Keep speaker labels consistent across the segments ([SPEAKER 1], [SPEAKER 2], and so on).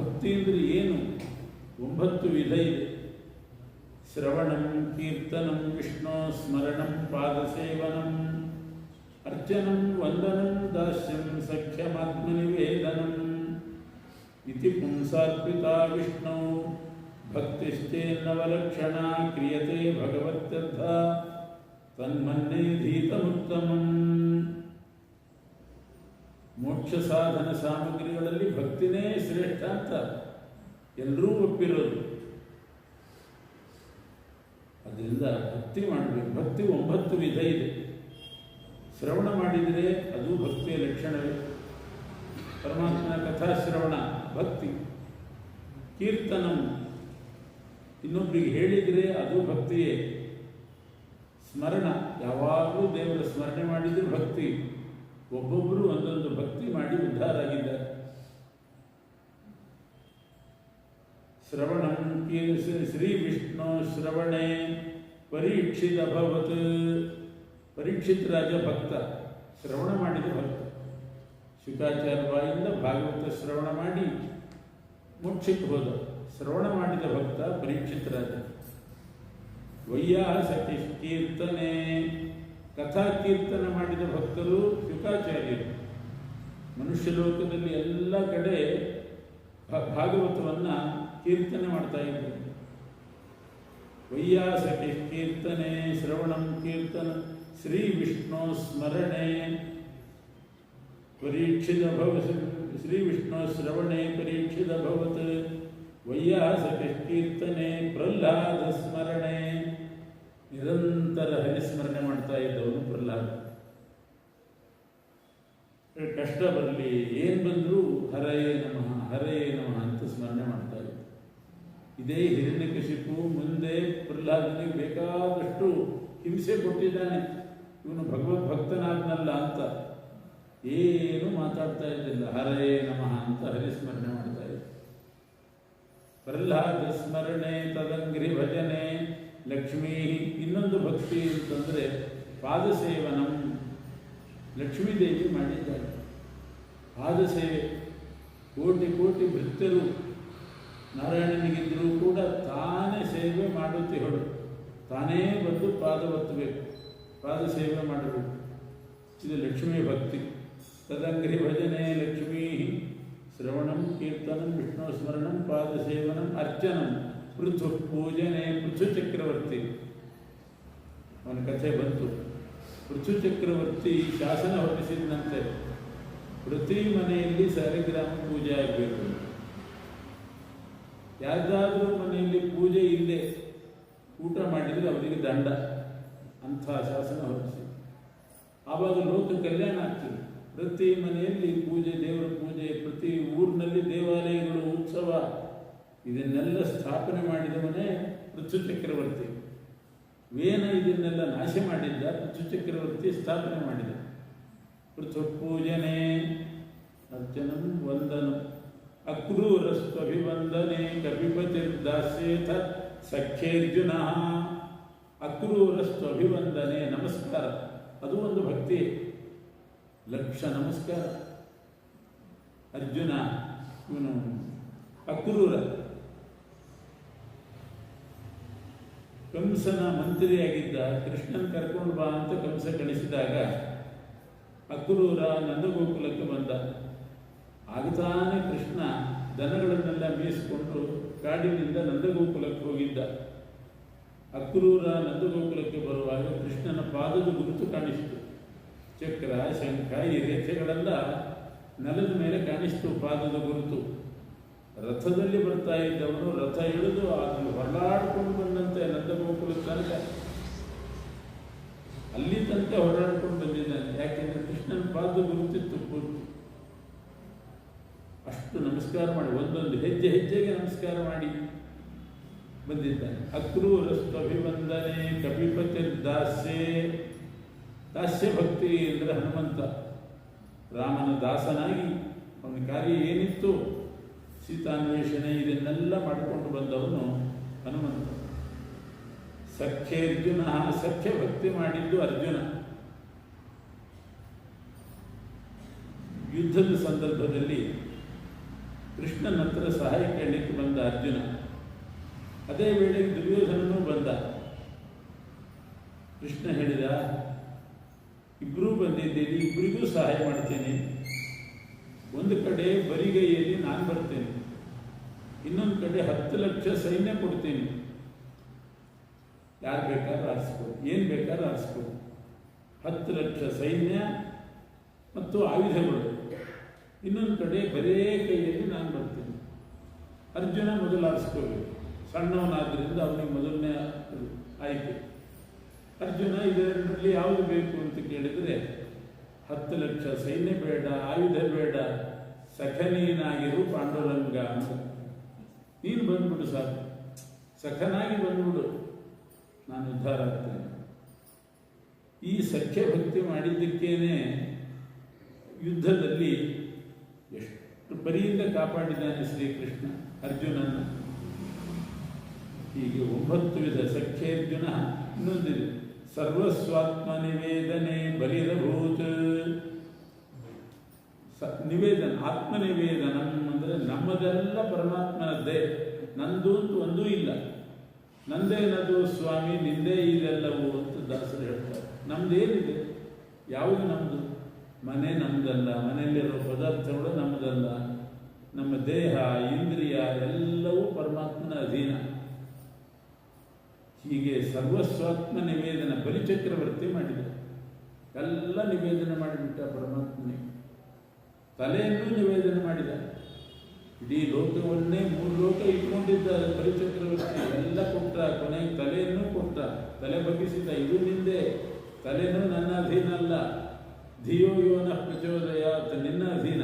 [SPEAKER 1] ಭಕ್ತಿ ಅಂದರೆ ಏನು? 9 ವಿಧ ಇದೆ. ಶ್ರವಣಂ, ಕೀರ್ತನಂ, ವಿಷ್ಣು ಸ್ಮರಣಂ, ಪಾದಸೇವನಂ, ಅರ್ಚನಂ, ವಂದನಂ, ದಾಸ್ಯಂ, ಸಖ್ಯಮಾತ್ಮನಿವೇದನಂ ಇತಿ ಪುಂಸಾರ್ಪಿತಾ ವಿಷ್ಣು ಭಕ್ತಿಶ್ಚೇನ್ನವಲಕ್ಷಣ ಕ್ರಿಯತೆ ಭಗವತ್ಯರ್ಥ ತನ್ಮನ್ನೇಧೀತಮುತ್ತಮಂ. ಮೋಕ್ಷ ಸಾಧನ ಸಾಮಗ್ರಿಗಳಲ್ಲಿ ಭಕ್ತಿನೇ ಶ್ರೇಷ್ಠ ಅಂತ ಎಲ್ಲರೂ ಒಪ್ಪಿರೋದು. ಅದರಿಂದ ಭಕ್ತಿ ಮಾಡಬೇಕು. ಭಕ್ತಿ 9 ವಿಧ ಇದೆ. ಶ್ರವಣ ಮಾಡಿದರೆ ಅದು ಭಕ್ತಿಯ ಲಕ್ಷಣವೇ. ಪರಮಾತ್ಮನ ಕಥಾಶ್ರವಣ ಭಕ್ತಿ. ಕೀರ್ತನಂ, ಇನ್ನೊಬ್ಬರಿಗೆ ಹೇಳಿದರೆ ಅದು ಭಕ್ತಿಯೇ. ಸ್ಮರಣ, ಯಾವಾಗಲೂ ದೇವರ ಸ್ಮರಣೆ ಮಾಡಿದರೆ ಭಕ್ತಿ. ಒಬ್ಬೊಬ್ಬರು ಒಂದೊಂದು ಭಕ್ತಿ ಮಾಡಿ ಉದ್ಧಾರ ಆಗಿದ್ದಾರೆ. ಶ್ರವಣಂ ಶ್ರೀ ವಿಷ್ಣು ಶ್ರವಣೆ ಪರೀಕ್ಷಿತ ಅಭವತ್. ಪರೀಕ್ಷಿತ್ ರಾಜ ಭಕ್ತ, ಶ್ರವಣ ಮಾಡಿದ ಭಕ್ತ. ಶುಕಾಚಾರ್ಯ ಬಾಯಿಂದ ಭಾಗವತ ಶ್ರವಣ ಮಾಡಿ ಮೋಕ್ಷಕ್ಕೆ ಹೋದ. ಶ್ರವಣ ಮಾಡಿದ ಭಕ್ತ ಪರೀಕ್ಷಿತ್ ರಾಜ. ವೈಯಾಸಕಿ ಕೀರ್ತನೆ, ಕಥಾ ಕೀರ್ತನ ಮಾಡಿದ ಭಕ್ತರು ಶುಕಾಚಾರ್ಯರು. ಮನುಷ್ಯ ಲೋಕದಲ್ಲಿ ಎಲ್ಲ ಕಡೆ ಭಾಗವತವನ್ನು ಕೀರ್ತನೆ ಮಾಡ್ತಾ ಇದ್ದರು. ವೈಯಾಸಕಿ ಕೀರ್ತನೆ, ಶ್ರವಣಂ ಕೀರ್ತನ, ಶ್ರೀ ವಿಷ್ಣು ಸ್ಮರಣೆ ಪರೀಕ್ಷಿತ ಭವತ್. ಶ್ರೀ ವಿಷ್ಣು ಶ್ರವಣೆ ಪರೀಕ್ಷಿತ ಭವತ್. ವೈಯಾಸಕಿ ಕೀರ್ತನೆ ಪ್ರಹ್ಲಾದ ಸ್ಮರಣೆ, ನಿರಂತರ ಹರಿಸ್ಮರಣೆ ಮಾಡ್ತಾ ಇದ್ದವನು ಪ್ರಹ್ಲಾದ. ಕಷ್ಟ ಬರಲಿ, ಏನು ಬಂದರೂ ಹರಯೇ ನಮಃ ಹರಯೇ ನಮಃ ಅಂತ ಸ್ಮರಣೆ ಮಾಡ್ತಾ ಇದ್ದ. ಇದೇ ಹಿರಣ್ಯಕಶಿಪು ಮುಂದೆ ಪ್ರಹ್ಲಾದನಿಗೆ ಬೇಕಾದಷ್ಟು ಹಿಂಸೆ ಕೊಟ್ಟಿದ್ದಾನೆ. ಇವನು ಭಗವದ್ ಭಕ್ತನಾದ್ನಲ್ಲ ಅಂತ ಏನು ಮಾತಾಡ್ತಾ ಇದ್ದಿಲ್ಲ. ಹರಯೇ ನಮಃ ಅಂತ ಹರಿಸ್ಮರಣೆ ಮಾಡ್ತಾ ಇದ್ದ. ಪ್ರಹ್ಲಾದ ಸ್ಮರಣೆ ತದಂಗ್ರಿ ಭಜನೆ ಲಕ್ಷ್ಮೀ. ಇನ್ನೊಂದು ಭಕ್ತಿ ಅಂತಂದರೆ ಪಾದಸೇವನಂ. ಲಕ್ಷ್ಮೀದೇವಿ ಮಾಡಿದ್ದಾರೆ ಪಾದಸೇವೆ. ಕೋಟಿ ಕೋಟಿ ಭಕ್ತರು ನಾರಾಯಣನಿಗಿದ್ದರೂ ಕೂಡ ತಾನೇ ಸೇವೆ ಮಾಡುತ್ತಿಹಳು. ತಾನೇ ಬಂದು ಪಾದ ಒತ್ತಬೇಕು, ಪಾದ ಸೇವೆ ಮಾಡಬೇಕು. ಇದು ಲಕ್ಷ್ಮೀ ಭಕ್ತಿ. ತದಂಗ್ರಿ ಭಜನೆ ಲಕ್ಷ್ಮೀ ಶ್ರವಣಂ ಕೀರ್ತನಂ ವಿಷ್ಣು ಸ್ಮರಣಂ ಪಾದಸೇವನಂ ಅರ್ಚನಂ ಪೃಥು ಪೂಜನೆ. ಪೃಥು ಚಕ್ರವರ್ತಿ ಅವನ ಕಥೆ ಬಂತು. ಪೃಥು ಚಕ್ರವರ್ತಿ ಶಾಸನ ಹೊರಡಿಸಿದಂತೆ ಪ್ರತಿ ಮನೆಯಲ್ಲಿ ಸಾಲಿಗ್ರಾಮ ಪೂಜೆ ಆಗಬೇಕು. ಯಾವುದಾದ್ರೂ ಮನೆಯಲ್ಲಿ ಪೂಜೆ ಇಲ್ಲದೆ ಊಟ ಮಾಡಿದರೆ ಅವರಿಗೆ ದಂಡ ಅಂಥ ಶಾಸನ ಹೊರಡಿಸಿ. ಆವಾಗ ಲೋಕ ಕಲ್ಯಾಣ ಆಗ್ತದೆ. ಪ್ರತಿ ಮನೆಯಲ್ಲಿ ಪೂಜೆ, ದೇವರ ಪೂಜೆ, ಪ್ರತಿ ಊರಿನಲ್ಲಿ ದೇವಾಲಯಗಳು, ಉತ್ಸವ, ಇದನ್ನೆಲ್ಲ ಸ್ಥಾಪನೆ ಮಾಡಿದವನೇ ಪೃಥು ಚಕ್ರವರ್ತಿ. ವೇನ ಇದನ್ನೆಲ್ಲ ನಾಶ ಮಾಡಿದ್ದ, ಪೃಥು ಚಕ್ರವರ್ತಿ ಸ್ಥಾಪನೆ ಮಾಡಿದ. ಪೃಥು ಪೂಜನೆ ಅರ್ಚನಂ ವಂದನಂ ಅಕ್ರೂರಸ್ತ್ವಭಿವಂದನೆ ಕಪಿಪತಿರ್ದಾಸ್ಯೇಥ ಸಖ್ಯೇರ್ಜುನ. ಅಕ್ರೂರಸ್ತ್ವಭಿವಂದನೆ ನಮಸ್ಕಾರ, ಅದು ಒಂದು ಭಕ್ತಿ. ಲಕ್ಷ ನಮಸ್ಕಾರ. ಅರ್ಜುನ ಇವನು ಅಕ್ರೂರ, ಕಂಸನ ಮಂತ್ರಿಯಾಗಿದ್ದ. ಕೃಷ್ಣನ್ ಕರ್ಕೊಂಡು ಬಾ ಅಂತ ಕಂಸ ಕಳಿಸಿದಾಗ ಅಕ್ರೂರ ನಂದಗೋಕುಲಕ್ಕೆ ಬಂದ. ಆಗತಾನೆ ಕೃಷ್ಣ ದನಗಳನ್ನೆಲ್ಲ ಮೇಯಿಸಿಕೊಂಡು ಕಾಡಿನಿಂದ ನಂದಗೋಕುಲಕ್ಕೆ ಹೋಗಿದ್ದ. ಅಕ್ರೂರ ನಂದಗೋಕುಲಕ್ಕೆ ಬರುವಾಗ ಕೃಷ್ಣನ ಪಾದದ ಗುರುತು ಕಾಣಿಸ್ತು. ಚಕ್ರ, ಶಂಖ, ಈ ರೇಖೆಗಳೆಲ್ಲ ನೆಲದ ಮೇಲೆ ಕಾಣಿಸ್ತು, ಪಾದದ ಗುರುತು. ರಥದಲ್ಲಿ ಬರ್ತಾ ಇದ್ದವನು ರಥ ಇಳಿದು ಅದನ್ನು ಹೊರಲಾಡ್ಕೊಂಡು ಬಂದಂತೆ ನಂದಗೋಕುಲ ತನಕ, ಅಲ್ಲಿ ತನಕ ಹೊರಲಾಡ್ಕೊಂಡು ಬಂದಿದ್ದಾನೆ. ಯಾಕೆಂದ್ರೆ ಕೃಷ್ಣನ ಪಾದ ಗುರುತಿತ್ತು ಪೂರ್ತಿ. ಅಷ್ಟು ನಮಸ್ಕಾರ ಮಾಡಿ, ಒಂದೊಂದು ಹೆಜ್ಜೆ ಹೆಜ್ಜೆಗೆ ನಮಸ್ಕಾರ ಮಾಡಿ ಬಂದಿದ್ದಾನೆ. ಅಕ್ರೂರಸ್ತ್ವಭಿವಂದನೆ ಕಪಿಪತಿರ್ದಾಸ್ಯೆ. ದಾಸ್ಯ ಭಕ್ತಿ ಅಂದರೆ ಹನುಮಂತ. ರಾಮನ ದಾಸನಾಗಿ ಅವನ ಕಾರ್ಯ ಏನಿತ್ತು, ಸೀತಾನ್ವೇಷಣೆ, ಇದನ್ನೆಲ್ಲ ಮಾಡಿಕೊಂಡು ಬಂದವನು ಹನುಮಂತ. ಸಖ್ಯೇರ್ಜುನ, ಸಖ್ಯ ಭಕ್ತಿ ಮಾಡಿದ್ದು ಅರ್ಜುನ. ಯುದ್ಧದ ಸಂದರ್ಭದಲ್ಲಿ ಕೃಷ್ಣನ ಹತ್ರ ಸಹಾಯ ಕೇಳಲಿಕ್ಕೆ ಬಂದ ಅರ್ಜುನ. ಅದೇ ವೇಳೆಗೆ ದುರ್ಯೋಧನನೂ ಬಂದ. ಕೃಷ್ಣ ಹೇಳಿದ, ಇಬ್ಬರೂ ಬಂದಿದ್ದೀರಿ, ಇಬ್ಬರಿಗೂ ಸಹಾಯ ಮಾಡ್ತೇನೆ. ಒಂದು ಕಡೆ ಬರಿಗೈಯಲ್ಲಿ ನಾನು ಬರ್ತೇನೆ, ಇನ್ನೊಂದು ಕಡೆ 10 ಲಕ್ಷ ಸೈನ್ಯ ಕೊಡ್ತೀನಿ. ಯಾರು ಬೇಕಾದ್ರೂ ಆರಿಸ್ಕೊಡು, ಏನು ಬೇಕಾದ್ರೂ ಆರಿಸ್ಕೊಡು. 10 ಲಕ್ಷ ಸೈನ್ಯ ಮತ್ತು ಆಯುಧಗಳು, ಇನ್ನೊಂದು ಕಡೆ ಬರೇ ಕೈಯಲ್ಲಿ ನಾನು ಬರ್ತೇನೆ. ಅರ್ಜುನ ಮೊದಲು ಆರಿಸ್ಕೋಬೇಕು, ಸಣ್ಣವನಾದ್ದರಿಂದ ಅವನಿಗೆ ಮೊದಲನೇ ಆಯ್ಕೆ. ಅರ್ಜುನ ಇದರಲ್ಲಿ ಯಾವುದು ಬೇಕು ಅಂತ ಕೇಳಿದರೆ 10 ಲಕ್ಷ ಸೈನ್ಯ ಬೇಡ, ಆಯುಧ ಬೇಡ, ಸಖನೀನಾಗಿರು ಪಾಂಡುರಂಗ ಅಂತ. ನೀನು ಬಂದ್ಬಿಡು ಸಾಕು, ಸಖನಾಗಿ ಬಂದ್ಬಿಡು, ನಾನು ಉದ್ಧಾರ ಆಗ್ತೇನೆ. ಈ ಸಖ್ಯ ಭಕ್ತಿ ಮಾಡಿದ್ದಕ್ಕೇನೆ ಯುದ್ಧದಲ್ಲಿ ಎಷ್ಟು ಬರಿಯಿಂದ ಕಾಪಾಡಿದ್ದಾನೆ ಶ್ರೀಕೃಷ್ಣ ಅರ್ಜುನನ. ಹೀಗೆ 9 ವಿಧ ಸಖ್ಯೇರ್ಜುನ. ಇನ್ನೊಂದಿದೆ, ಸರ್ವಸ್ವಾತ್ಮ ನಿವೇದನೆ ಬಲಿರಭೂತ್. ನಿವೇದನ, ಆತ್ಮನಿವೇದನ ಅಂದರೆ ನಮ್ಮದೆಲ್ಲ ಪರಮಾತ್ಮನದ್ದೇ, ನಂದು ಅಂತ ಒಂದೂ ಇಲ್ಲ. ನಂದೇನದು ಸ್ವಾಮಿ, ನಿಂದೇ ಇದೆಲ್ಲವೂ ಅಂತ ದಾಸರು ಹೇಳ್ತಾರೆ. ನಮ್ದೇನಿದೆ? ಯಾವುದು ನಮ್ಮದು? ಮನೆ ನಮ್ಮದಲ್ಲ, ಮನೆಯಲ್ಲಿರೋ ಪದಾರ್ಥಗಳು ನಮ್ಮದಲ್ಲ, ನಮ್ಮ ದೇಹ ಇಂದ್ರಿಯ ಎಲ್ಲವೂ ಪರಮಾತ್ಮನ ಅಧೀನ. ಹೀಗೆ ಸರ್ವಸ್ವಾತ್ಮ ನಿವೇದನ ಬಲಿಚಕ್ರವರ್ತಿ ಮಾಡಿದ. ಎಲ್ಲ ನಿವೇದನೆ ಮಾಡಿಬಿಟ್ಟ ಪರಮಾತ್ಮನಿಗೆ. ತಲೆಯನ್ನು ನಿವೇದನೆ ಮಾಡಿದ. ಇಡೀ ಲೋಕವನ್ನೇ 3 ಲೋಕ ಇಟ್ಕೊಂಡಿದ್ದ ಬಲಿಚಕ್ರವರ್ತಿ. ಎಲ್ಲ ಕೊಟ್ಟ, ಕೊನೆಗೆ ತಲೆಯನ್ನು ಕೊಟ್ಟ, ತಲೆ ಬಗ್ಗಿಸಿದ. ಇದು ನಿಂದೆ, ತಲೆನೂ ನನ್ನ ಅಧೀನ ಅಲ್ಲ. ಧಿಯೋ ಯೋನ ಪ್ರಚೋದಯ, ನಿನ್ನ ಅಧೀನ.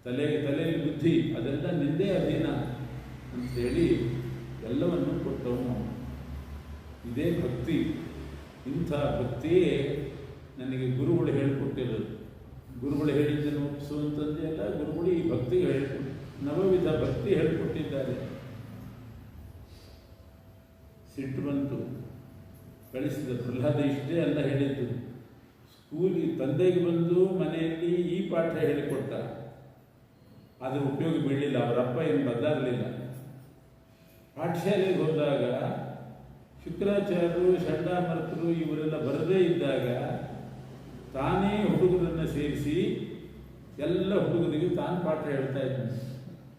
[SPEAKER 1] ತಲೆಯಲ್ಲಿ ಬುದ್ಧಿ, ಅದೆಲ್ಲ ನಿಂದೇ ಅಧೀನ ಅಂತೇಳಿ ಎಲ್ಲವನ್ನು ಕೊಟ್ಟವನು. ಇದೇ ಭಕ್ತಿ. ಇಂಥ ಭಕ್ತಿಯೇ ನನಗೆ ಗುರುಗಳು ಹೇಳಿಕೊಟ್ಟಿರೋದು. ಗುರುಗಳು ಹೇಳಿದ್ದನ್ನು ಒಪ್ಪಿಸುವಂಥದ್ದೇ ಅಲ್ಲ, ಗುರುಗಳು ಈ ಭಕ್ತಿಗೆ ಹೇಳಿಕೊಟ್ಟು 9 ವಿಧ ಭಕ್ತಿ ಹೇಳಿಕೊಟ್ಟಿದ್ದಾರೆ. ಸಿಟ್ಟು ಬಂತು, ಕಳಿಸಿದ. ಪ್ರಹ್ಲಾದ ಇಷ್ಟೇ ಅಲ್ಲ ಹೇಳಿದ್ದು, ಸ್ಕೂಲಿಗೆ ತಂದೆಗೆ ಬಂದು ಮನೆಯಲ್ಲಿ ಈ ಪಾಠ ಹೇಳಿಕೊಟ್ಟ. ಅದರ ಉಪಯೋಗ ಬೀಳಲಿಲ್ಲ. ಅವರಪ್ಪ ಏನು ಬದಲಾಗಲಿಲ್ಲ. ಪಾಠಶಾಲೆಗೆ ಹೋದಾಗ ಶುಕ್ರಾಚಾರ್ಯರು, ಷಂಡಾಮರ್ತರು ಇವರೆಲ್ಲ ಬರದೇ ಇದ್ದಾಗ ತಾನೇ ಹುಡುಗರನ್ನು ಸೇರಿಸಿ ಎಲ್ಲ ಹುಡುಗರಿಗೆ ತಾನು ಪಾಠ ಹೇಳ್ತಾ ಇದ್ದಾನೆ.